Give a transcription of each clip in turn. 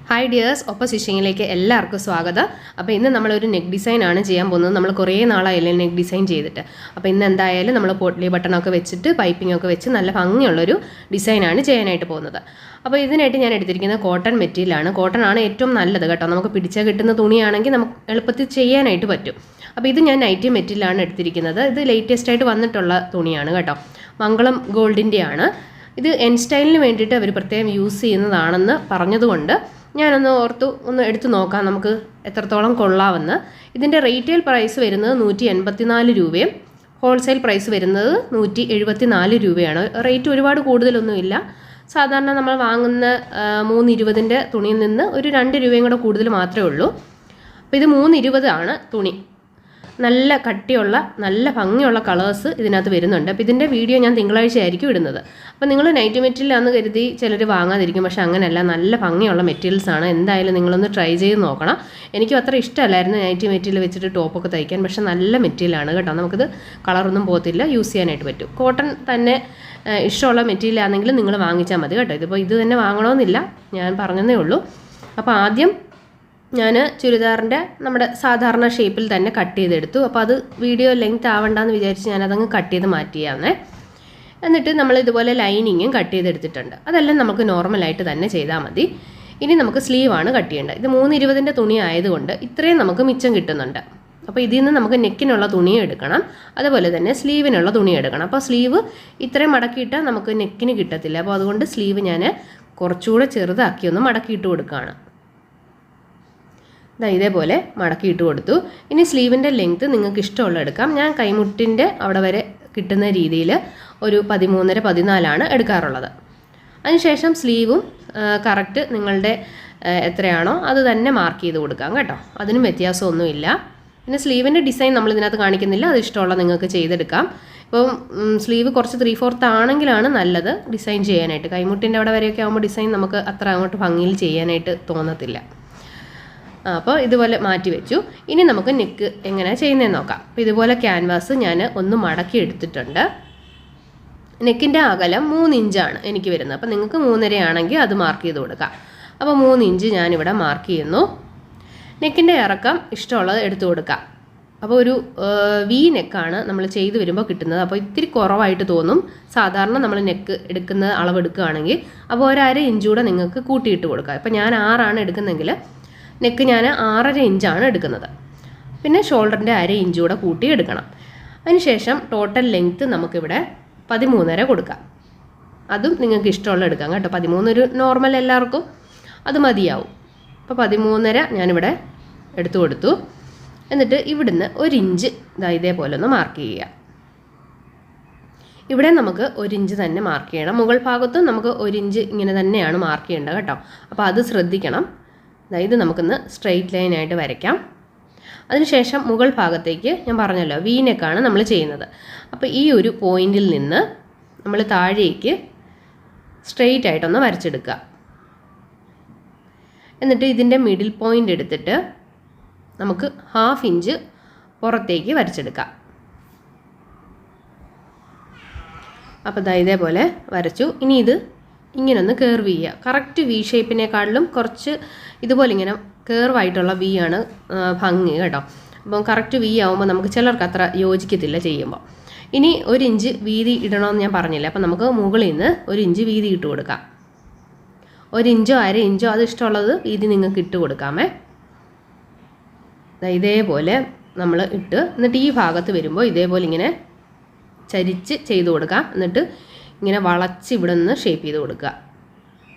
Hi dears, ഒപ്പം സ്റ്റിച്ചിങ്ങിലേക്ക് എല്ലാവർക്കും സ്വാഗതം. അപ്പോൾ ഇന്ന് നമ്മളൊരു നെക്ക് ഡിസൈനാണ് ചെയ്യാൻ പോകുന്നത്. നമ്മൾ കുറേ നാളായല്ലേ നെക്ക് ഡിസൈൻ ചെയ്തിട്ട്. അപ്പോൾ ഇന്ന് എന്തായാലും നമ്മൾ പോട്ട്ലി ബട്ടണൊക്കെ വെച്ചിട്ട് പൈപ്പിംഗ് ഒക്കെ വെച്ച് നല്ല ഭംഗിയുള്ളൊരു ഡിസൈനാണ് ചെയ്യാനായിട്ട് പോകുന്നത്. അപ്പോൾ ഇതിനായിട്ട് ഞാൻ എടുത്തിരിക്കുന്നത് കോട്ടൺ മെറ്റീരിയലാണ്. കോട്ടൺ ആണ് ഏറ്റവും നല്ലത് കേട്ടോ. നമുക്ക് പിടിച്ചാൽ കിട്ടുന്ന തുണിയാണെങ്കിൽ നമുക്ക് എളുപ്പത്തിൽ ചെയ്യാനായിട്ട് പറ്റും. അപ്പോൾ ഇത് ഞാൻ നൈറ്റി മെറ്റീരിയലാണ് എടുത്തിരിക്കുന്നത്. ഇത് ലേറ്റസ്റ്റ് ആയിട്ട് വന്നിട്ടുള്ള തുണിയാണ് കേട്ടോ. മംഗളം ഗോൾഡിൻ്റെയാണ്. ഇത് എൻ സ്റ്റൈലിന് വേണ്ടിയിട്ട് അവർ പ്രത്യേകം യൂസ് ചെയ്യുന്നതാണെന്ന് പറഞ്ഞതുകൊണ്ട് ഞാനൊന്ന് ഓർത്തു ഒന്ന് എടുത്തു നോക്കാം നമുക്ക് എത്രത്തോളം കൊള്ളാമെന്ന്. ഇതിൻ്റെ റീറ്റെയിൽ പ്രൈസ് വരുന്നത് 184 രൂപയും ഹോൾസെയിൽ പ്രൈസ് വരുന്നത് 174 രൂപയാണ്. റേറ്റ് ഒരുപാട് കൂടുതലൊന്നുമില്ല. സാധാരണ നമ്മൾ വാങ്ങുന്ന 320 തുണിയിൽ നിന്ന് ഒരു 2 രൂപയും കൂടെ കൂടുതൽ മാത്രമേ ഉള്ളൂ. അപ്പോൾ ഇത് 320 ആണ് തുണി. നല്ല കട്ടിയുള്ള നല്ല ഭംഗിയുള്ള കളേഴ്സ് ഇതിനകത്ത് വരുന്നുണ്ട്. അപ്പോൾ ഇതിൻ്റെ വീഡിയോ ഞാൻ തിങ്കളാഴ്ച ആയിരിക്കും ഇടുന്നത്. അപ്പോൾ നിങ്ങൾ നൈറ്റ് മെറ്റീരിയലാണെന്ന് കരുതി ചിലർ വാങ്ങാതിരിക്കും. പക്ഷേ അങ്ങനെയല്ല, നല്ല ഭംഗിയുള്ള മെറ്റീരിയൽസാണ്. എന്തായാലും നിങ്ങളൊന്ന് ട്രൈ ചെയ്ത് നോക്കണം. എനിക്കും അത്ര ഇഷ്ടമല്ലായിരുന്നു നൈറ്റ് മെറ്റീരിയൽ വെച്ചിട്ട് ടോപ്പൊക്കെ തയ്ക്കാൻ. പക്ഷേ നല്ല മെറ്റീരിയലാണ് കേട്ടോ. നമുക്കിത് കളറൊന്നും പോകത്തില്ല, യൂസ് ചെയ്യാനായിട്ട് പറ്റും. കോട്ടൺ തന്നെ ഇഷ്ടമുള്ള മെറ്റീരിയൽ ആണെങ്കിലും നിങ്ങൾ വാങ്ങിച്ചാൽ മതി കേട്ടോ. ഇതിപ്പോൾ ഇത് തന്നെ വാങ്ങണമെന്നില്ല, ഞാൻ പറഞ്ഞതേ ഉള്ളൂ. അപ്പോൾ ആദ്യം ഞാൻ ചുരിദാറിൻ്റെ നമ്മുടെ സാധാരണ ഷേപ്പിൽ തന്നെ കട്ട് ചെയ്തെടുത്തു. അപ്പോൾ അത് വീഡിയോ ലെങ്ത് ആവണ്ടെന്ന് വിചാരിച്ച് ഞാനതങ്ങ് കട്ട് ചെയ്ത് മാറ്റിയാന്നേ. എന്നിട്ട് നമ്മൾ ഇതുപോലെ ലൈനിങ്ങും കട്ട് ചെയ്തെടുത്തിട്ടുണ്ട്. അതെല്ലാം നമുക്ക് നോർമലായിട്ട് തന്നെ ചെയ്താൽ മതി. ഇനി നമുക്ക് സ്ലീവാണ് കട്ട് ചെയ്യേണ്ടത്. ഇത് 320 തുണി ആയതുകൊണ്ട് ഇത്രയും നമുക്ക് മിച്ചം കിട്ടുന്നുണ്ട്. അപ്പോൾ ഇതിൽ നിന്ന് നമുക്ക് നെക്കിനുള്ള തുണി എടുക്കണം, അതുപോലെ തന്നെ സ്ലീവിനുള്ള തുണി എടുക്കണം. അപ്പോൾ സ്ലീവ് ഇത്രയും മടക്കിയിട്ടാൽ നമുക്ക് നെക്കിന് കിട്ടത്തില്ല. അപ്പോൾ അതുകൊണ്ട് സ്ലീവ് ഞാൻ കുറച്ചുകൂടെ ചെറുതാക്കി ഒന്ന് മടക്കിയിട്ട് കൊടുക്കുകയാണ്. ഇതേപോലെ മടക്കിയിട്ട് കൊടുത്തു. ഇനി സ്ലീവിൻ്റെ ലെങ്ത്ത് നിങ്ങൾക്ക് ഇഷ്ടമുള്ള എടുക്കാം. ഞാൻ കൈമുട്ടിൻ്റെ അവിടെ വരെ കിട്ടുന്ന രീതിയിൽ ഒരു 13-14 എടുക്കാറുള്ളത്. അതിനുശേഷം സ്ലീവും കറക്റ്റ് നിങ്ങളുടെ എത്രയാണോ അത് തന്നെ മാർക്ക് ചെയ്ത് കൊടുക്കാം കേട്ടോ. അതിനും വ്യത്യാസമൊന്നുമില്ല. പിന്നെ സ്ലീവിൻ്റെ ഡിസൈൻ നമ്മൾ ഇതിനകത്ത് കാണിക്കുന്നില്ല, അത് ഇഷ്ടമുള്ള നിങ്ങൾക്ക് ചെയ്തെടുക്കാം. ഇപ്പം സ്ലീവ് കുറച്ച് 3/4 ആണെങ്കിലാണ് നല്ലത് ഡിസൈൻ ചെയ്യാനായിട്ട്. കൈമുട്ടിൻ്റെ അവിടെ വരെയൊക്കെ ആകുമ്പോൾ ഡിസൈൻ നമുക്ക് അത്ര അങ്ങോട്ട് ഭംഗിയിൽ ചെയ്യാനായിട്ട് തോന്നത്തില്ല. അപ്പോൾ ഇതുപോലെ മാറ്റി വെച്ചു. ഇനി നമുക്ക് നെക്ക് എങ്ങനെയാണ് ചെയ്യുന്നതെന്ന് നോക്കാം. അപ്പോൾ ഇതുപോലെ ക്യാൻവാസ് ഞാൻ ഒന്ന് മടക്കി എടുത്തിട്ടുണ്ട്. നെക്കിൻ്റെ അകലം 3 ഇഞ്ചാണ് എനിക്ക് വരുന്നത്. അപ്പോൾ നിങ്ങൾക്ക് 3.5 ആണെങ്കിൽ അത് മാർക്ക് ചെയ്ത് കൊടുക്കാം. അപ്പോൾ 3 ഇഞ്ച് ഞാനിവിടെ മാർക്ക് ചെയ്യുന്നു. നെക്കിൻ്റെ ഇറക്കം ഇഷ്ടമുള്ളത് എടുത്തു കൊടുക്കാം. അപ്പോൾ ഒരു വി നെക്കാണ് നമ്മൾ ചെയ്ത് വരുമ്പോൾ കിട്ടുന്നത്. അപ്പോൾ ഇത്തിരി കുറവായിട്ട് തോന്നും സാധാരണ നമ്മൾ നെക്ക് എടുക്കുന്ന അളവെടുക്കുകയാണെങ്കിൽ. അപ്പോൾ 1/2 ഇഞ്ച് കൂടെ നിങ്ങൾക്ക് കൂട്ടിയിട്ട് കൊടുക്കാം. ഇപ്പോൾ ഞാൻ 6 എടുക്കുന്നെങ്കിൽ നെക്ക് ഞാൻ 6.5 ഇഞ്ചാണ് എടുക്കുന്നത്. പിന്നെ ഷോൾഡറിൻ്റെ 1/2 ഇഞ്ച് കൂടെ കൂട്ടി എടുക്കണം. അതിനുശേഷം ടോട്ടൽ ലെങ്ത്ത് നമുക്കിവിടെ 13.5 കൊടുക്കാം. അതും നിങ്ങൾക്ക് ഇഷ്ടമുള്ള എടുക്കാം കേട്ടോ. 13 ഒരു നോർമൽ എല്ലാവർക്കും അത് മതിയാവും. അപ്പോൾ 13.5 ഞാനിവിടെ എടുത്തു കൊടുത്തു. എന്നിട്ട് ഇവിടുന്ന് 1 ഇഞ്ച് ഇതേപോലെ ഒന്ന് മാർക്ക് ചെയ്യുക. ഇവിടെ നമുക്ക് 1 ഇഞ്ച് തന്നെ മാർക്ക് ചെയ്യണം. മുകൾ ഭാഗത്തും നമുക്ക് 1 ഇഞ്ച് ഇങ്ങനെ തന്നെയാണ് മാർക്ക് ചെയ്യേണ്ടത് കേട്ടോ. അപ്പോൾ അത് ശ്രദ്ധിക്കണം. ഇത് നമുക്കൊന്ന് സ്ട്രെയിറ്റ് ലൈനായിട്ട് വരയ്ക്കാം. അതിനുശേഷം മുകൾ ഭാഗത്തേക്ക് ഞാൻ പറഞ്ഞല്ലോ വി നെക്കാണ് നമ്മൾ ചെയ്യുന്നത്. അപ്പോൾ ഈ ഒരു പോയിന്റിൽ നിന്ന് നമ്മൾ താഴേക്ക് സ്ട്രെയിറ്റ് ആയിട്ടൊന്ന് വരച്ചെടുക്കുക. എന്നിട്ട് ഇതിൻ്റെ മിഡിൽ പോയിൻ്റ് എടുത്തിട്ട് നമുക്ക് 1/2 ഇഞ്ച് പുറത്തേക്ക് വരച്ചെടുക്കാം. അപ്പോൾ ഇതേപോലെ വരച്ചു. ഇനി ഇത് ഇങ്ങനെ ഒന്ന് കേർവ് ചെയ്യുക. കറക്റ്റ് വി ഷേപ്പിനേക്കാളിലും കുറച്ച് ഇതുപോലെ ഇങ്ങനെ കേർവായിട്ടുള്ള വി ആണ് ഭംഗി കേട്ടോ. അപ്പം കറക്റ്റ് വി ആകുമ്പോൾ നമുക്ക് ചിലർക്ക് അത്ര യോജിക്കത്തില്ല ചെയ്യുമ്പോൾ. ഇനി 1 ഇഞ്ച് വീതി ഇടണമെന്ന് ഞാൻ പറഞ്ഞില്ല. അപ്പം നമുക്ക് മുകളിൽ നിന്ന് 1 ഇഞ്ച് വീതി ഇട്ട് കൊടുക്കാം. 1 ഇഞ്ചോ 1/2 ഇഞ്ചോ അത് ഇഷ്ടമുള്ളത് വീതി നിങ്ങൾക്ക് ഇട്ട് കൊടുക്കാമേ. ഇതേപോലെ നമ്മൾ ഇട്ട് എന്നിട്ട് ഈ ഭാഗത്ത് വരുമ്പോൾ ഇതേപോലെ ഇങ്ങനെ ചരിച്ച് ചെയ്ത് കൊടുക്കാം. എന്നിട്ട് ഇങ്ങനെ വളച്ച് ഇവിടെ നിന്ന് ഷേപ്പ് ചെയ്ത് കൊടുക്കുക.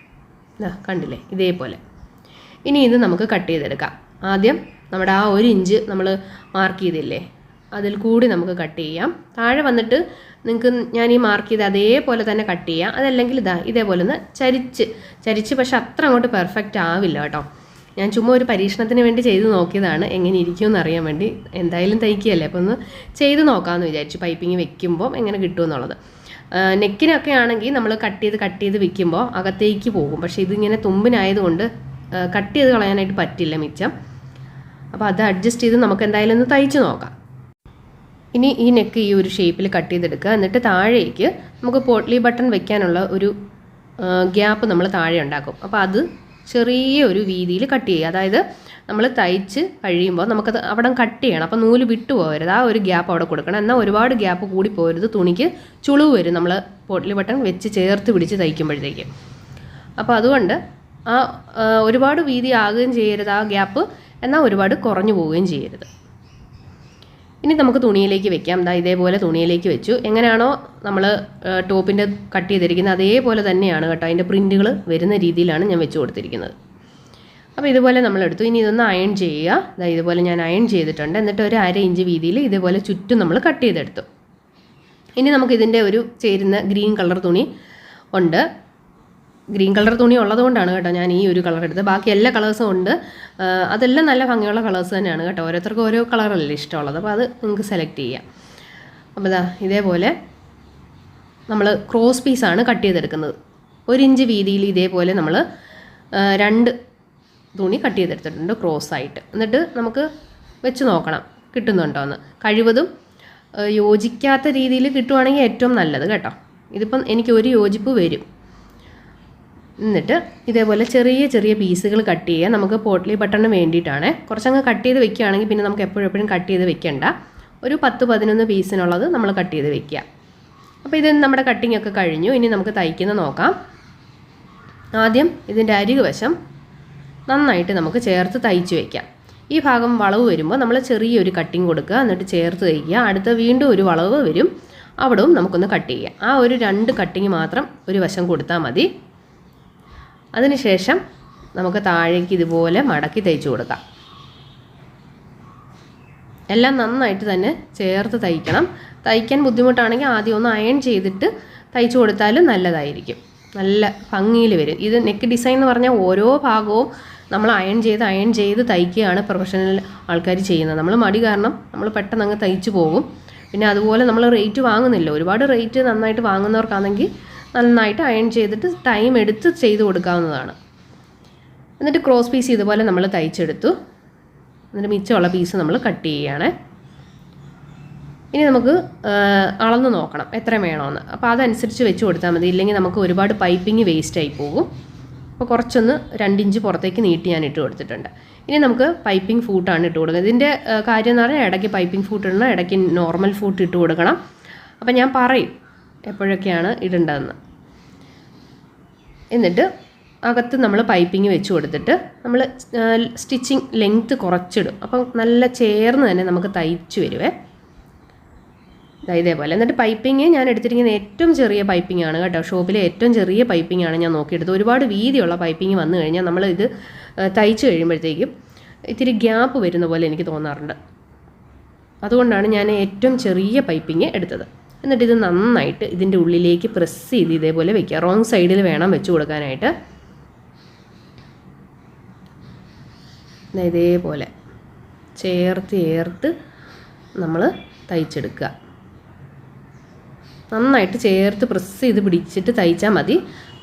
കണ്ടില്ലേ ഇതേപോലെ. ഇനി ഇത് നമുക്ക് കട്ട് ചെയ്തെടുക്കാം. ആദ്യം നമ്മുടെ ആ 1 ഇഞ്ച് നമ്മൾ മാർക്ക് ചെയ്തില്ലേ അതിൽ കൂടി നമുക്ക് കട്ട് ചെയ്യാം. താഴെ വന്നിട്ട് നിങ്ങൾക്ക് ഞാൻ ഈ മാർക്ക് ചെയ്ത് അതേപോലെ തന്നെ കട്ട് ചെയ്യാം. അതല്ലെങ്കിൽ ഇതേപോലെ ഒന്ന് ചരിച്ച് പക്ഷെ അത്ര അങ്ങോട്ട് പെർഫെക്റ്റ് ആവില്ല കേട്ടോ. ഞാൻ ചുമ്മാ ഒരു പരീക്ഷണത്തിന് വേണ്ടി ചെയ്ത് നോക്കിയതാണ്, എങ്ങനെ ഇരിക്കുമെന്ന് അറിയാൻ വേണ്ടി. എന്തായാലും തയ്ക്കുകയല്ലേ, അപ്പോൾ ഒന്ന് ചെയ്ത് നോക്കാമെന്ന് വിചാരിച്ചു പൈപ്പിങ് വെക്കുമ്പോൾ എങ്ങനെ കിട്ടുമെന്നുള്ളത്. നെക്കിനൊക്കെ ആണെങ്കിൽ നമ്മൾ കട്ട് ചെയ്ത് വെക്കുമ്പോൾ അകത്തേക്ക് പോകും. പക്ഷേ ഇതിങ്ങനെ തുമ്പിനായതുകൊണ്ട് കട്ട് ചെയ്ത് കളയാനായിട്ട് പറ്റില്ല മിച്ചം. അപ്പോൾ അത് അഡ്ജസ്റ്റ് ചെയ്ത് നമുക്ക് എന്തായാലും ഒന്ന് തയ്ച്ച് നോക്കാം. ഇനി ഈ നെക്ക് ഈ ഒരു ഷേപ്പിൽ കട്ട് ചെയ്തെടുക്കുക. എന്നിട്ട് താഴേക്ക് നമുക്ക് പോട്ട്ലി ബട്ടൺ വെക്കാനുള്ള ഒരു ഗ്യാപ്പ് നമ്മൾ താഴെ ഉണ്ടാക്കും. അപ്പോൾ അത് ചെറിയ ഒരു വീതിയിൽ കട്ട് ചെയ്യുക. അതായത് നമ്മൾ തയ്ച്ച് കഴിയുമ്പോൾ നമുക്കത് അവിടെ കട്ട് ചെയ്യണം. അപ്പോൾ നൂല് വിട്ടു പോകരുത്, ആ ഒരു ഗ്യാപ്പ് അവിടെ കൊടുക്കണം. എന്നാൽ ഒരുപാട് ഗ്യാപ്പ് കൂടി പോകരുത്, തുണിക്ക് ചുളിവ് വരും നമ്മൾ പോട്ട്ലി ബട്ടൺ വെച്ച് ചേർത്ത് പിടിച്ച് തയ്ക്കുമ്പോഴത്തേക്ക്. അപ്പോൾ അതുകൊണ്ട് ആ ഒരുപാട് വീതി ആകുകയും ചെയ്യരുത് ആ ഗ്യാപ്പ്, എന്നാൽ ഒരുപാട് കുറഞ്ഞു പോവുകയും ചെയ്യരുത്. ഇനി നമുക്ക് തുണിയിലേക്ക് വെക്കാം. ഇതേപോലെ തുണിയിലേക്ക് വെച്ചു. എങ്ങനെയാണോ നമ്മൾ ടോപ്പിൻ്റെ കട്ട് ചെയ്തിരിക്കുന്നത് അതേപോലെ തന്നെയാണ് കേട്ടോ, അതിൻ്റെ പ്രിൻറ്റുകൾ വരുന്ന രീതിയിലാണ് ഞാൻ വെച്ച് കൊടുത്തിരിക്കുന്നത്. അപ്പോൾ ഇതുപോലെ നമ്മളെടുത്തു. ഇനി ഇതൊന്ന് അയൺ ചെയ്യുക. ഇതുപോലെ ഞാൻ അയൺ ചെയ്തിട്ടുണ്ട്. എന്നിട്ട് ഒരു 1/2 ഇഞ്ച് വീതിയിൽ ഇതേപോലെ ചുറ്റും നമ്മൾ കട്ട് ചെയ്തെടുത്തു. ഇനി നമുക്ക് ഇതിൻ്റെ ഒരു ചേരുന്ന ഗ്രീൻ കളർ തുണി ഉണ്ട്. ഗ്രീൻ കളർ തുണി ഉള്ളതുകൊണ്ടാണ് കേട്ടോ ഞാൻ ഈ ഒരു കളർ എടുത്തത്. ബാക്കി എല്ലാ കളേഴ്സും ഉണ്ട്, അതെല്ലാം നല്ല ഭംഗിയുള്ള കളേഴ്സ് തന്നെയാണ് കേട്ടോ. ഓരോരുത്തർക്കും ഓരോ കളറല്ലേ ഇഷ്ടമുള്ളത്, അപ്പോൾ അത് നിങ്ങൾക്ക് സെലക്ട് ചെയ്യാം. അപ്പോൾ ഇതേപോലെ നമ്മൾ ക്രോസ് പീസാണ് കട്ട് ചെയ്തെടുക്കുന്നത്. 1 ഇഞ്ച് വീതിയിൽ ഇതേപോലെ നമ്മൾ 2 തുണി കട്ട് ചെയ്തെടുത്തിട്ടുണ്ട് ക്രോസ് ആയിട്ട്. എന്നിട്ട് നമുക്ക് വെച്ച് നോക്കണം കിട്ടുന്നുണ്ടോ എന്ന്. കഴിവതും യോജിക്കാത്ത രീതിയിൽ കിട്ടുവാണെങ്കിൽ ഏറ്റവും നല്ലത് കേട്ടോ. ഇതിപ്പം എനിക്ക് ഒരു യോജിപ്പ് വരും. എന്നിട്ട് ഇതേപോലെ ചെറിയ ചെറിയ പീസുകൾ കട്ട് ചെയ്യുക. നമുക്ക് പോട്ട്ലി ബട്ടണിന് വേണ്ടിയിട്ടാണ്. കുറച്ചങ്ങ് കട്ട് ചെയ്ത് വെക്കുകയാണെങ്കിൽ പിന്നെ നമുക്ക് എപ്പോഴും കട്ട് ചെയ്ത് വെക്കേണ്ട. ഒരു 10-11 പീസിനുള്ളത് നമ്മൾ കട്ട് ചെയ്ത് വെക്കുക. അപ്പോൾ ഇത് നമ്മുടെ കട്ടിംഗ് ഒക്കെ കഴിഞ്ഞു. ഇനി നമുക്ക് തയ്ക്കുന്ന നോക്കാം. ആദ്യം ഇതിൻ്റെ അരികു വശം നന്നായിട്ട് നമുക്ക് ചേർത്ത് തയ്ച്ച് വയ്ക്കാം. ഈ ഭാഗം വളവ് വരുമ്പോൾ നമ്മൾ ചെറിയൊരു കട്ടിങ് കൊടുക്കുക, എന്നിട്ട് ചേർത്ത് തയ്ക്കുക. അടുത്ത വീണ്ടും ഒരു വളവ് വരും, അവിടവും നമുക്കൊന്ന് കട്ട് ചെയ്യാം. ആ ഒരു 2 കട്ടിങ് മാത്രം ഒരു വശം കൊടുത്താൽ മതി. അതിനുശേഷം നമുക്ക് താഴേക്ക് ഇതുപോലെ മടക്കി തയ്ച്ചു കൊടുക്കാം. എല്ലാം നന്നായിട്ട് തന്നെ ചേർത്ത് തയ്ക്കണം. തയ്ക്കാൻ ബുദ്ധിമുട്ടാണെങ്കിൽ ആദ്യം ഒന്ന് അയൺ ചെയ്തിട്ട് തയ്ച്ചു കൊടുത്താലും നല്ലതായിരിക്കും, നല്ല ഭംഗിയിൽ വരും. ഇത് നെക്ക് ഡിസൈൻ എന്ന് പറഞ്ഞാൽ ഓരോ ഭാഗവും നമ്മൾ അയൺ ചെയ്ത് തയ്ക്കുകയാണ് പ്രൊഫഷണൽ ആൾക്കാർ ചെയ്യുന്നത്. നമ്മൾ മടി കാരണം നമ്മൾ പെട്ടെന്ന് അങ്ങ് തയ്ച്ചു പോകും. പിന്നെ അതുപോലെ നമ്മൾ റേറ്റ് വാങ്ങുന്നില്ല. ഒരുപാട് റേറ്റ് നന്നായിട്ട് വാങ്ങുന്നവർക്കാണെങ്കിൽ നന്നായിട്ട് അയൺ ചെയ്തിട്ട് ടൈം എടുത്ത് ചെയ്ത് കൊടുക്കാവുന്നതാണ്. എന്നിട്ട് ക്രോസ് പീസ് ഇതുപോലെ നമ്മൾ തയ്ച്ചെടുത്തു. എന്നിട്ട് മിച്ചമുള്ള പീസ് നമ്മൾ കട്ട് ചെയ്യുകയാണ്. ഇനി നമുക്ക് അളന്ന് നോക്കണം എത്ര വേണമെന്ന്. അപ്പോൾ അതനുസരിച്ച് വെച്ച് കൊടുത്താൽ മതി, ഇല്ലെങ്കിൽ നമുക്ക് ഒരുപാട് പൈപ്പിംഗ് വേസ്റ്റായി പോകും. അപ്പോൾ കുറച്ചൊന്ന് 2 ഇഞ്ച് പുറത്തേക്ക് നീട്ടി ഞാൻ ഇട്ട് കൊടുത്തിട്ടുണ്ട്. ഇനി നമുക്ക് പൈപ്പിംഗ് ഫൂട്ടാണ് ഇട്ട് കൊടുക്കുന്നത്. ഇതിൻ്റെ കാര്യം എന്ന് പറഞ്ഞാൽ ഇടയ്ക്ക് പൈപ്പിംഗ് ഫൂട്ട് ഇടണം, ഇടയ്ക്ക് നോർമൽ ഫൂട്ട് ഇട്ട് കൊടുക്കണം. അപ്പോൾ ഞാൻ പറയും എപ്പോഴൊക്കെയാണ് ഇടേണ്ടതെന്ന്. എന്നിട്ട് അകത്ത് നമ്മൾ പൈപ്പിംഗ് വെച്ച് കൊടുത്തിട്ട് നമ്മൾ സ്റ്റിച്ചിങ് ലെങ്ത്ത് കുറച്ചിടും. അപ്പം നല്ല ചേർന്ന് തന്നെ നമുക്ക് തയ്ച്ച് വരുവേ. ഇതേപോലെ. എന്നിട്ട് പൈപ്പിംഗ് ഞാൻ എടുത്തിരിക്കുന്നത് ഏറ്റവും ചെറിയ പൈപ്പിംഗ് ആണ് കേട്ടോ. ഷോപ്പിലെ ഏറ്റവും ചെറിയ പൈപ്പിംഗ് ആണ് ഞാൻ നോക്കിയെടുത്തത്. ഒരുപാട് വീതിയുള്ള പൈപ്പിംഗ് വന്നു കഴിഞ്ഞാൽ നമ്മൾ ഇത് തയ്ച്ച് കഴിയുമ്പോഴത്തേക്കും ഇത്തിരി ഗ്യാപ്പ് വരുന്ന പോലെ എനിക്ക് തോന്നാറുണ്ട്. അതുകൊണ്ടാണ് ഞാൻ ഏറ്റവും ചെറിയ പൈപ്പിംഗ് എടുത്തത്. എന്നിട്ട് ഇത് നന്നായിട്ട് ഇതിൻ്റെ ഉള്ളിലേക്ക് പ്രസ് ചെയ്ത് ഇതേപോലെ വെക്കുക. റോങ് സൈഡിൽ വേണം വെച്ച് കൊടുക്കാനായിട്ട്. ഇതേപോലെ ചേർത്ത് നമ്മൾ തയ്ച്ചെടുക്കുക. നന്നായിട്ട് ചേർത്ത് പ്രസ് ചെയ്ത് പിടിച്ചിട്ട് തയ്ച്ചാൽ മതി.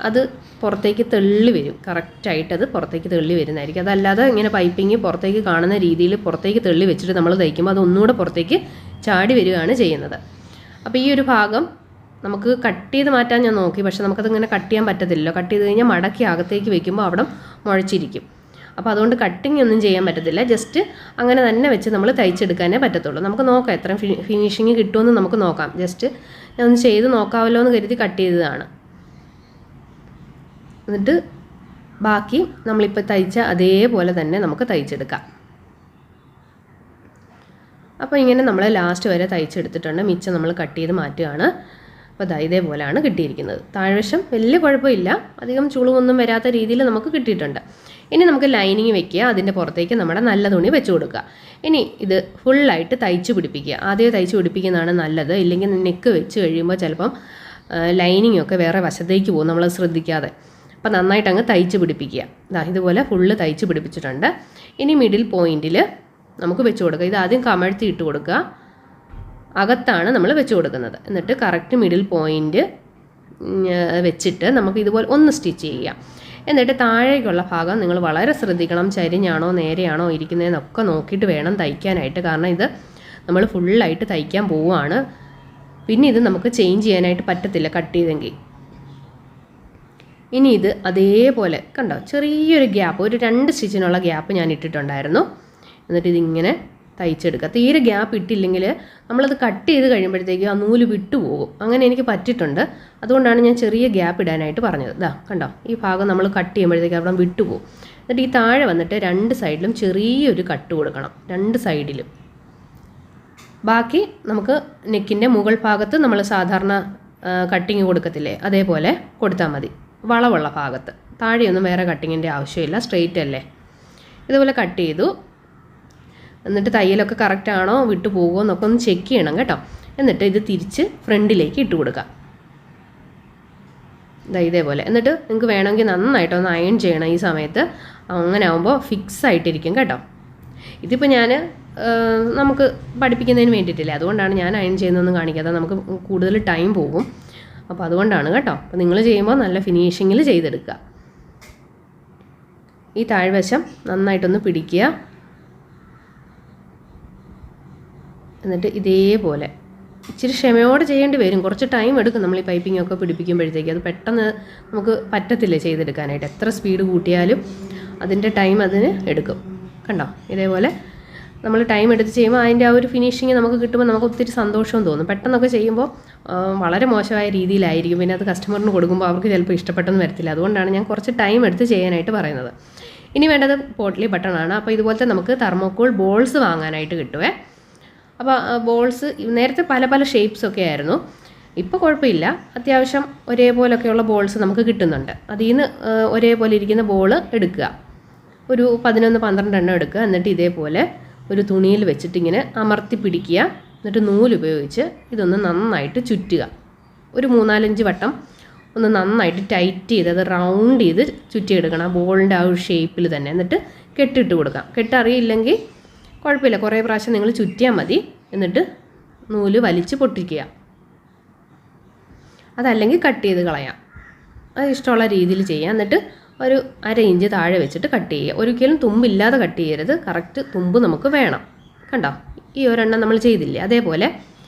അത് പുറത്തേക്ക് തെള്ളി വരും, കറക്റ്റായിട്ട് അത് പുറത്തേക്ക് തെള്ളി വരുന്നതായിരിക്കും. അതല്ലാതെ ഇങ്ങനെ പൈപ്പിങ് പുറത്തേക്ക് കാണുന്ന രീതിയിൽ പുറത്തേക്ക് തെള്ളി വെച്ചിട്ട് നമ്മൾ തയ്ക്കുമ്പോൾ അത് ഒന്നുകൂടെ പുറത്തേക്ക് ചാടി വരികയാണ് ചെയ്യുന്നത്. അപ്പോൾ ഈ ഒരു ഭാഗം നമുക്ക് കട്ട് ചെയ്ത് മാറ്റാൻ ഞാൻ നോക്കി, പക്ഷേ നമുക്കതിങ്ങനെ കട്ട് ചെയ്യാൻ പറ്റത്തില്ല. കട്ട് ചെയ്ത് കഴിഞ്ഞാൽ മടക്കി അകത്തേക്ക് വെക്കുമ്പോൾ അവിടെ മുഴച്ചിരിക്കും. അപ്പോൾ അതുകൊണ്ട് കട്ടിങ് ഒന്നും ചെയ്യാൻ പറ്റത്തില്ല. ജസ്റ്റ് അങ്ങനെ തന്നെ വെച്ച് നമ്മൾ തയ്ച്ചെടുക്കാനേ പറ്റത്തുള്ളൂ. നമുക്ക് നോക്കാം എത്ര ഫിനിഷിങ് കിട്ടുമെന്ന് നമുക്ക് നോക്കാം. ജസ്റ്റ് ഞാൻ ഒന്ന് ചെയ്ത് നോക്കാമല്ലോ എന്ന് കരുതി കട്ട് ചെയ്തതാണ്. എന്നിട്ട് ബാക്കി നമ്മളിപ്പോൾ തയ്ച്ച അതേപോലെ തന്നെ നമുക്ക് തയ്ച്ചെടുക്കാം. അപ്പോൾ ഇങ്ങനെ നമ്മൾ ലാസ്റ്റ് വരെ തയ്ച്ചെടുത്തിട്ടുണ്ട്. മിച്ചം നമ്മൾ കട്ട് ചെയ്ത് മാറ്റുകയാണ്. അപ്പോൾ ഇതേപോലെയാണ് കിട്ടിയിരിക്കുന്നത്. താഴ്വശം വലിയ കുഴപ്പമില്ല, അധികം ചുളിവൊന്നും വരാത്ത രീതിയിൽ നമുക്ക് കിട്ടിയിട്ടുണ്ട്. ഇനി നമുക്ക് ലൈനിങ് വെക്കുക, അതിൻ്റെ പുറത്തേക്ക് നമ്മുടെ നല്ല തുണി വെച്ച് കൊടുക്കുക. ഇനി ഇത് ഫുള്ളായിട്ട് തയ്ച്ച് പിടിപ്പിക്കുക. ആദ്യം തയ്ച്ച് പിടിപ്പിക്കുന്നതാണ് നല്ലത്, ഇല്ലെങ്കിൽ നെക്ക് വെച്ച് കഴിയുമ്പോൾ ചിലപ്പം ലൈനിങ് ഒക്കെ വേറെ വശത്തേക്ക് പോകും നമ്മൾ ശ്രദ്ധിക്കാതെ. അപ്പോൾ നന്നായിട്ട് അങ്ങ് തയ്ച്ച് പിടിപ്പിക്കുക. ഇതുപോലെ ഫുള്ള് തയ്ച്ച് പിടിപ്പിച്ചിട്ടുണ്ട്. ഇനി മിഡിൽ പോയിൻറ്റിൽ നമുക്ക് വെച്ച് കൊടുക്കുക. ഇത് ആദ്യം കമഴ്ത്തി ഇട്ട് കൊടുക്കുക, അകത്താണ് നമ്മൾ വെച്ച് കൊടുക്കുന്നത്. എന്നിട്ട് കറക്റ്റ് മിഡിൽ പോയിൻറ്റ് വെച്ചിട്ട് നമുക്ക് ഇതുപോലെ ഒന്ന് സ്റ്റിച്ച് ചെയ്യാം. എന്നിട്ട് താഴേക്കുള്ള ഭാഗം നിങ്ങൾ വളരെ ശ്രദ്ധിക്കണം, ചരിഞ്ഞാണോ നേരെയാണോ ഇരിക്കുന്നതെന്നൊക്കെ നോക്കിയിട്ട് വേണം തയ്ക്കാനായിട്ട്. കാരണം ഇത് നമ്മൾ ഫുള്ളായിട്ട് തയ്ക്കാൻ പോവുകയാണ്. പിന്നെ ഇത് നമുക്ക് ചേഞ്ച് ചെയ്യാനായിട്ട് പറ്റത്തില്ല കട്ട് ചെയ്തെങ്കിൽ. ഇനി ഇത് അതേപോലെ കണ്ടോ, ചെറിയൊരു ഗ്യാപ്പ്, ഒരു 2 സ്റ്റിച്ചിനുള്ള ഗ്യാപ്പ് ഞാൻ ഇട്ടിട്ടുണ്ടായിരുന്നു. എന്നിട്ട് ഇതിങ്ങനെ തയ്ച്ചെടുക്കുക. തീരെ ഗ്യാപ്പ് ഇട്ടില്ലെങ്കിൽ നമ്മളത് കട്ട് ചെയ്ത് കഴിയുമ്പോഴത്തേക്കും ആ നൂല് വിട്ടുപോകും. അങ്ങനെ എനിക്ക് പറ്റിയിട്ടുണ്ട്. അതുകൊണ്ടാണ് ഞാൻ ചെറിയ ഗ്യാപ്പ് ഇടാനായിട്ട് പറഞ്ഞത്. ഇതാ കണ്ടോ, ഈ ഭാഗം നമ്മൾ കട്ട് ചെയ്യുമ്പോഴത്തേക്കും അവിടെ വിട്ടുപോകും. എന്നിട്ട് ഈ താഴെ വന്നിട്ട് 2 സൈഡിലും ചെറിയൊരു കട്ട് കൊടുക്കണം, 2 സൈഡിലും. ബാക്കി നമുക്ക് നെക്കിൻ്റെ മുകൾ ഭാഗത്ത് നമ്മൾ സാധാരണ കട്ടിങ് കൊടുക്കത്തില്ലേ, അതേപോലെ കൊടുത്താൽ മതി. വളവുള്ള ഭാഗത്ത് താഴെയൊന്നും വേറെ കട്ടിങ്ങിൻ്റെ ആവശ്യമില്ല, സ്ട്രെയിറ്റ് അല്ലേ. ഇതുപോലെ കട്ട് ചെയ്തു. എന്നിട്ട് തയ്യലൊക്കെ കറക്റ്റ് ആണോ, വിട്ടു പോകുമോ എന്നൊക്കെ ഒന്ന് ചെക്ക് ചെയ്യണം കേട്ടോ. എന്നിട്ട് ഇത് തിരിച്ച് ഫ്രണ്ടിലേക്ക് ഇട്ട് കൊടുക്കാം, ഇതേപോലെ. എന്നിട്ട് നിങ്ങൾക്ക് വേണമെങ്കിൽ നന്നായിട്ടൊന്ന് അയൺ ചെയ്യണം ഈ സമയത്ത്. അങ്ങനെ ആകുമ്പോൾ ഫിക്സ് ആയിട്ടിരിക്കും കേട്ടോ. ഇതിപ്പോൾ ഞാൻ നമുക്ക് പഠിപ്പിക്കുന്നതിന് വേണ്ടിയിട്ടില്ല, അതുകൊണ്ടാണ് ഞാൻ അയൺ ചെയ്യുന്നതൊന്നും കാണിക്കാതെ, നമുക്ക് കൂടുതൽ ടൈം പോകും. അപ്പോൾ അതുകൊണ്ടാണ് കേട്ടോ. അപ്പോൾ നിങ്ങൾ ചെയ്യുമ്പോൾ നല്ല ഫിനിഷിങ്ങിൽ ചെയ്തെടുക്കുക. ഈ താഴ്വശം നന്നായിട്ടൊന്ന് പിടിക്കുക. എന്നിട്ട് ഇതേപോലെ ഇച്ചിരി ക്ഷമയോടെ ചെയ്യേണ്ടി വരും, കുറച്ച് ടൈം എടുക്കും നമ്മൾ ഈ പൈപ്പിംഗ് ഒക്കെ പിടിപ്പിക്കുമ്പോഴത്തേക്ക്. അത് പെട്ടെന്ന് നമുക്ക് പറ്റത്തില്ല ചെയ്തെടുക്കാനായിട്ട്. എത്ര സ്പീഡ് കൂട്ടിയാലും അതിൻ്റെ ടൈം അതിന് എടുക്കും. കണ്ടോ, ഇതേപോലെ നമ്മൾ ടൈം എടുത്ത് ചെയ്യുമ്പോൾ അതിൻ്റെ ആ ഒരു ഫിനിഷിങ് നമുക്ക് കിട്ടുമ്പോൾ നമുക്ക് ഒത്തിരി സന്തോഷവും തോന്നും. പെട്ടെന്നൊക്കെ ചെയ്യുമ്പോൾ വളരെ മോശമായ രീതിയിലായിരിക്കും, പിന്നെ അത് കസ്റ്റമറിന് കൊടുക്കുമ്പോൾ അവർക്ക് ചിലപ്പോൾ ഇഷ്ടപ്പെട്ടെന്ന് വരത്തില്ല. അതുകൊണ്ടാണ് ഞാൻ കുറച്ച് ടൈം എടുത്ത് ചെയ്യാനായിട്ട് പറയുന്നത്. ഇനി വേണ്ടത് പോട്ട്ലി ബട്ടണാണ്. അപ്പോൾ ഇതുപോലത്തെ നമുക്ക് തെർമോക്കോൾ ബോൾസ് വാങ്ങാനായിട്ട് കിട്ടുമേ. അപ്പോൾ ബോൾസ് നേരത്തെ പല പല ഷേപ്സൊക്കെ ആയിരുന്നു, ഇപ്പോൾ കുഴപ്പമില്ല. അത്യാവശ്യം ഒരേപോലൊക്കെയുള്ള ബോൾസ് നമുക്ക് കിട്ടുന്നുണ്ട്. അതിൽ നിന്ന് ഒരേപോലെ ഇരിക്കുന്ന ബോൾ എടുക്കുക, ഒരു 11-12 എണ്ണം എടുക്കുക. എന്നിട്ട് ഇതേപോലെ ഒരു തുണിയിൽ വെച്ചിട്ട് ഇങ്ങനെ അമർത്തി പിടിക്കുക. എന്നിട്ട് നൂലുപയോഗിച്ച് ഇതൊന്ന് നന്നായിട്ട് ചുറ്റുക. ഒരു 3-4-5 വട്ടം ഒന്ന് നന്നായിട്ട് ടൈറ്റ് ചെയ്ത് അത് റൗണ്ട് ചെയ്ത് ചുറ്റിയെടുക്കണം, ആ ബോളിൻ്റെ ആ ഒരു ഷേപ്പിൽ തന്നെ. എന്നിട്ട് കെട്ടിട്ട് കൊടുക്കാം. കെട്ടറിയില്ലെങ്കിൽ കുഴപ്പമില്ല, കുറേ പ്രാവശ്യം നിങ്ങൾ ചുറ്റിയാൽ മതി. എന്നിട്ട് നൂല് വലിച്ച് പൊട്ടിക്കുക. അതല്ലെങ്കിൽ കട്ട് ചെയ്ത് കളയാം, അത് ഇഷ്ടമുള്ള രീതിയിൽ ചെയ്യാം. എന്നിട്ട് ഒരു 1/2 ഇഞ്ച് താഴെ വെച്ചിട്ട് കട്ട് ചെയ്യുക. ഒരിക്കലും തുമ്പില്ലാതെ കട്ട് ചെയ്യരുത്, കറക്റ്റ് തുമ്പ് നമുക്ക് വേണം. കണ്ടോ, ഈ ഒരെണ്ണം നമ്മൾ ചെയ്തില്ലേ, അതേപോലെ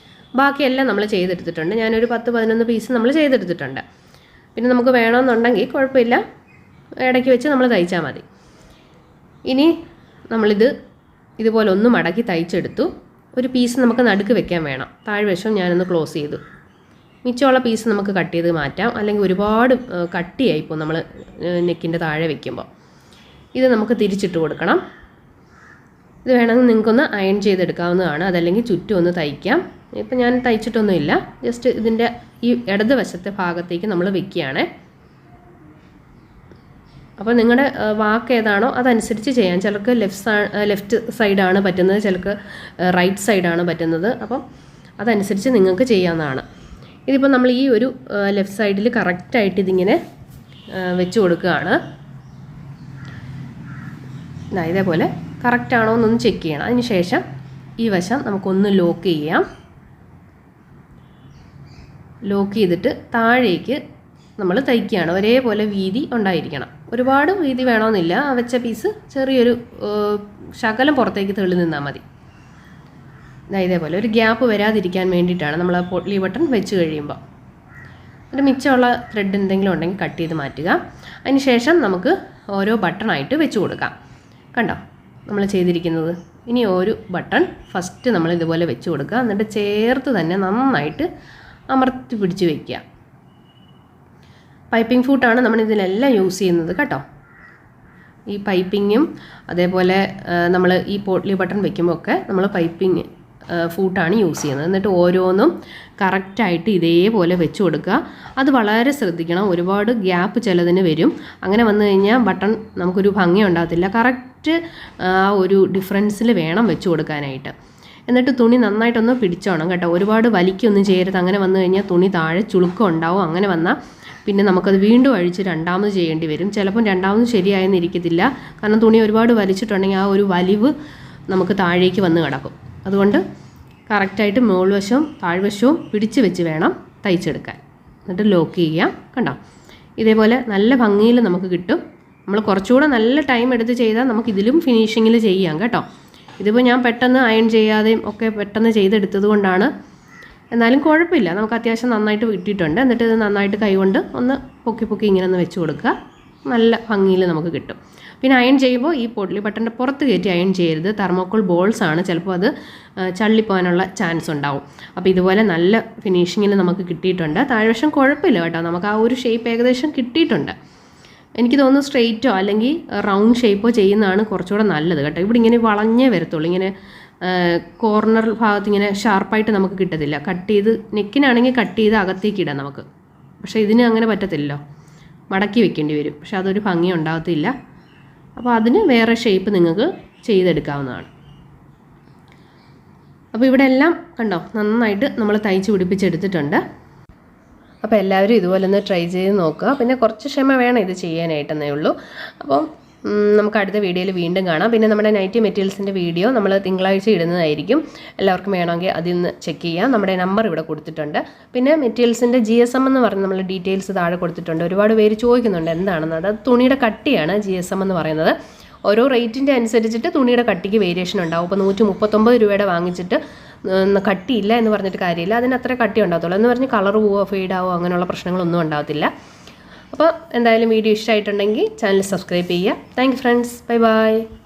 ബാക്കിയെല്ലാം നമ്മൾ ചെയ്തെടുത്തിട്ടുണ്ട്. ഞാനൊരു 10-11 പീസ് നമ്മൾ ചെയ്തെടുത്തിട്ടുണ്ട്. പിന്നെ നമുക്ക് വേണമെന്നുണ്ടെങ്കിൽ കുഴപ്പമില്ല, ഇടയ്ക്ക് വെച്ച് നമ്മൾ തയ്ച്ചാൽ മതി. ഇനി നമ്മളിത് ഇതുപോലെ ഒന്ന് മടക്കി തയ്ച്ചെടുത്തു. ഒരു പീസ് നമുക്ക് നടുക്ക് വെക്കാൻ വേണം. താഴ്വശം ഞാനൊന്ന് ക്ലോസ് ചെയ്തു. മിച്ചമുള്ള പീസ് നമുക്ക് കട്ട് ചെയ്ത് മാറ്റാം, അല്ലെങ്കിൽ ഒരുപാട് കട്ടിയായി ഇപ്പോൾ നമ്മൾ നെക്കിൻ്റെ താഴെ വെക്കുമ്പോൾ. ഇത് നമുക്ക് തിരിച്ചിട്ട് കൊടുക്കണം. ഇത് വേണമെങ്കിൽ നിങ്ങൾക്കൊന്ന് അയൺ ചെയ്തെടുക്കാവുന്നതാണ്, അതല്ലെങ്കിൽ ചുറ്റും ഒന്ന് തയ്ക്കാം. ഇപ്പം ഞാൻ തയ്ച്ചിട്ടൊന്നുമില്ല, ജസ്റ്റ് ഇതിൻ്റെ ഈ ഇടത് വശത്തെ ഭാഗത്തേക്ക് നമ്മൾ വെക്കുകയാണ്. അപ്പോൾ നിങ്ങളുടെ വാക്ക് ഏതാണോ അതനുസരിച്ച് ചെയ്യാം. ചിലർക്ക് ലെഫ്റ്റ് സൈഡാണ് പറ്റുന്നത്, ചിലർക്ക് റൈറ്റ് സൈഡാണ് പറ്റുന്നത്. അപ്പം അതനുസരിച്ച് നിങ്ങൾക്ക് ചെയ്യാവുന്നതാണ്. ഇതിപ്പോൾ നമ്മൾ ഈ ഒരു ലെഫ്റ്റ് സൈഡിൽ കറക്റ്റായിട്ട് ഇതിങ്ങനെ വെച്ച് കൊടുക്കുകയാണ്. ഇതേപോലെ കറക്റ്റാണോ എന്നൊന്ന് ചെക്ക് ചെയ്യണം. അതിന് ശേഷം ഈ വശം നമുക്കൊന്ന് ലോക്ക് ചെയ്യാം. ലോക്ക് ചെയ്തിട്ട് താഴേക്ക് നമ്മൾ തയ്ക്കുകയാണ്. ഒരേപോലെ വീതി ഉണ്ടായിരിക്കണം, ഒരുപാട് വീതി വേണമെന്നില്ല. വെച്ച പീസ് ചെറിയൊരു ശകലം പുറത്തേക്ക് തെളി നിന്നാൽ മതി. ഇതേപോലെ ഒരു ഗ്യാപ്പ് വരാതിരിക്കാൻ വേണ്ടിയിട്ടാണ് നമ്മൾ ആ പോട്ട്ലി ബട്ടൺ വെച്ച് കഴിയുമ്പോൾ. ഒരു മിച്ചമുള്ള ത്രെഡ് എന്തെങ്കിലും ഉണ്ടെങ്കിൽ കട്ട് ചെയ്ത് മാറ്റുക. അതിന് ശേഷം നമുക്ക് ഓരോ ബട്ടണായിട്ട് വെച്ച് കൊടുക്കാം. കണ്ടോ നമ്മൾ ചെയ്തിരിക്കുന്നത്. ഇനി ഒരു ബട്ടൺ ഫസ്റ്റ് നമ്മൾ ഇതുപോലെ വെച്ച് കൊടുക്കുക. എന്നിട്ട് ചേർത്ത് തന്നെ നന്നായിട്ട് അമർത്തി പിടിച്ച് വയ്ക്കുക. പൈപ്പിംഗ് ഫൂട്ടാണ് നമ്മൾ ഇതിലെല്ലാം യൂസ് ചെയ്യുന്നത് കേട്ടോ. ഈ പൈപ്പിങ്ങും അതേപോലെ നമ്മൾ ഈ പോട്ട്ലി ബട്ടൺ വെക്കുമ്പോൾ ഒക്കെ നമ്മൾ പൈപ്പിംഗ് ഫൂട്ടാണ് യൂസ് ചെയ്യുന്നത്. എന്നിട്ട് ഓരോന്നും കറക്റ്റായിട്ട് ഇതേപോലെ വെച്ച് കൊടുക്കുക. അത് വളരെ ശ്രദ്ധിക്കണം, ഒരുപാട് ഗ്യാപ്പ് ചിലതിന് വരും. അങ്ങനെ വന്നു കഴിഞ്ഞാൽ ബട്ടൺ നമുക്കൊരു ഭംഗി ഉണ്ടാകത്തില്ല. കറക്റ്റ് ആ ഒരു ഡിഫറൻസിൽ വേണം വെച്ച് കൊടുക്കാനായിട്ട്. എന്നിട്ട് തുണി നന്നായിട്ടൊന്ന് പിടിച്ചോണം കേട്ടോ, ഒരുപാട് വലിക്കൊന്നും ചെയ്യരുത്. അങ്ങനെ വന്നു കഴിഞ്ഞാൽ തുണി താഴെ ചുളുക്കം ഉണ്ടാവും. അങ്ങനെ വന്നാൽ പിന്നെ നമുക്കത് വീണ്ടും അഴിച്ച് രണ്ടാമത് ചെയ്യേണ്ടി വരും. ചിലപ്പം രണ്ടാമത് ശരിയായെന്നിരിക്കത്തില്ല, കാരണം തുണി ഒരുപാട് വലിച്ചിട്ടുണ്ടെങ്കിൽ ആ ഒരു വലിവ് നമുക്ക് താഴേക്ക് വന്ന് കിടക്കും. അതുകൊണ്ട് കറക്റ്റായിട്ട് മുകൾവശവും താഴ്വശവും പിടിച്ച് വെച്ച് വേണം തയ്ച്ചെടുക്കാൻ. എന്നിട്ട് ലോക്ക് ചെയ്യാം. കണ്ടോ ഇതേപോലെ നല്ല ഭംഗിയിൽ നമുക്ക് കിട്ടും. നമ്മൾ കുറച്ചുകൂടെ നല്ല ടൈം എടുത്ത് ചെയ്താൽ നമുക്ക് ഇതിലും ഫിനിഷിങ്ങിൽ ചെയ്യാം കേട്ടോ. ഇതിപ്പോൾ ഞാൻ പെട്ടെന്ന് അയൺ ചെയ്യാതെയും ഒക്കെ പെട്ടെന്ന് ചെയ്തെടുത്തത് കൊണ്ടാണ് എന്നാലും കുഴപ്പമില്ല, നമുക്ക് അത്യാവശ്യം നന്നായിട്ട് കിട്ടിയിട്ടുണ്ട്. എന്നിട്ട് ഇത് നന്നായിട്ട് കൈകൊണ്ട് ഒന്ന് പൊക്കി ഇങ്ങനെ ഒന്ന് വെച്ച് കൊടുക്കുക. നല്ല ഭംഗിയിൽ നമുക്ക് കിട്ടും. പിന്നെ അയൺ ചെയ്യുമ്പോൾ ഈ പോട്ട്ലി ബട്ടൻ്റെ പുറത്ത് കയറ്റി അയൺ ചെയ്യരുത്. തെർമോക്കോൾ ബോൾസ് ആണ്, ചിലപ്പോൾ അത് ചള്ളിപ്പോകാനുള്ള ചാൻസ് ഉണ്ടാവും. അപ്പോൾ ഇതുപോലെ നല്ല ഫിനിഷിങ്ങിൽ നമുക്ക് കിട്ടിയിട്ടുണ്ട്. താഴ്വശം കുഴപ്പമില്ല കേട്ടോ, നമുക്ക് ആ ഒരു ഷേപ്പ് ഏകദേശം കിട്ടിയിട്ടുണ്ട്. എനിക്ക് തോന്നുന്നു സ്ട്രെയിറ്റോ അല്ലെങ്കിൽ റൗണ്ട് ഷേപ്പോ ചെയ്യുന്നതാണ് കുറച്ചുകൂടെ നല്ലത് കേട്ടോ. ഇവിടെ ഇങ്ങനെ വളഞ്ഞേ വരത്തുള്ളൂ, ഇങ്ങനെ കോർണർ ഭാഗത്ത് ഇങ്ങനെ ഷാർപ്പായിട്ട് നമുക്ക് കിട്ടത്തില്ല. കട്ട് ചെയ്ത് നെക്കിനാണെങ്കിൽ കട്ട് ചെയ്ത് അകത്തേക്ക് ഇടാം നമുക്ക്, പക്ഷേ ഇതിന് അങ്ങനെ പറ്റത്തില്ലല്ലോ, മടക്കി വെക്കേണ്ടി വരും. പക്ഷെ അതൊരു ഭംഗി ഉണ്ടാകത്തില്ല. അപ്പോൾ അതിന് വേറെ ഷേപ്പ് നിങ്ങൾക്ക് ചെയ്തെടുക്കാവുന്നതാണ്. അപ്പോൾ ഇവിടെ എല്ലാം കണ്ടോ നന്നായിട്ട് നമ്മൾ തയ്ച്ച് പിടിപ്പിച്ചെടുത്തിട്ടുണ്ട്. അപ്പോൾ എല്ലാവരും ഇതുപോലെ ഒന്ന് ട്രൈ ചെയ്ത് നോക്കുക. പിന്നെ കുറച്ച് ക്ഷമ വേണം ഇത് ചെയ്യാനായിട്ടെന്നേ ഉള്ളൂ. അപ്പോൾ നമുക്ക് അടുത്ത വീഡിയോയിൽ വീണ്ടും കാണാം. പിന്നെ നമ്മുടെ നൈറ്റി മെറ്റീരിയൽസിൻ്റെ വീഡിയോ നമ്മൾ തിങ്കളാഴ്ച ഇടുന്നതായിരിക്കും. എല്ലാവർക്കും വേണമെങ്കിൽ അതിൽ നിന്ന് ചെക്ക് ചെയ്യാം. നമ്മുടെ നമ്പർ ഇവിടെ കൊടുത്തിട്ടുണ്ട്. പിന്നെ മെറ്റീരിയൽസിൻ്റെ GSM എന്ന് പറഞ്ഞ് നമ്മൾ ഡീറ്റെയിൽസ് താഴെ കൊടുത്തിട്ടുണ്ട്. ഒരുപാട് പേര് ചോദിക്കുന്നുണ്ട് എന്താണെന്ന്. അത് തുണിയുടെ കട്ടിയാണ് GSM എന്ന് പറയുന്നത്. ഓരോ റേറ്റിൻ്റെ അനുസരിച്ചിട്ട് തുണിയുടെ കട്ടിക്ക് വേരിയേഷൻ ഉണ്ടാവും. ഇപ്പോൾ 139 രൂപയുടെ വാങ്ങിച്ചിട്ട് കട്ടിയില്ല എന്ന് പറഞ്ഞിട്ട് കാര്യമില്ല, അതിന് അത്ര കട്ടി ഉണ്ടാകത്തുള്ളൂ. എന്ന് പറഞ്ഞ് കളർ പോവോ ഫെയ്ഡാവോ അങ്ങനെയുള്ള പ്രശ്നങ്ങളൊന്നും ഉണ്ടാകത്തില്ല. അപ്പോൾ എന്തായാലും വീഡിയോ ഇഷ്ടമായിട്ടുണ്ടെങ്കിൽ ചാനൽ സബ്സ്ക്രൈബ് ചെയ്യുക. Thank you friends, bye bye.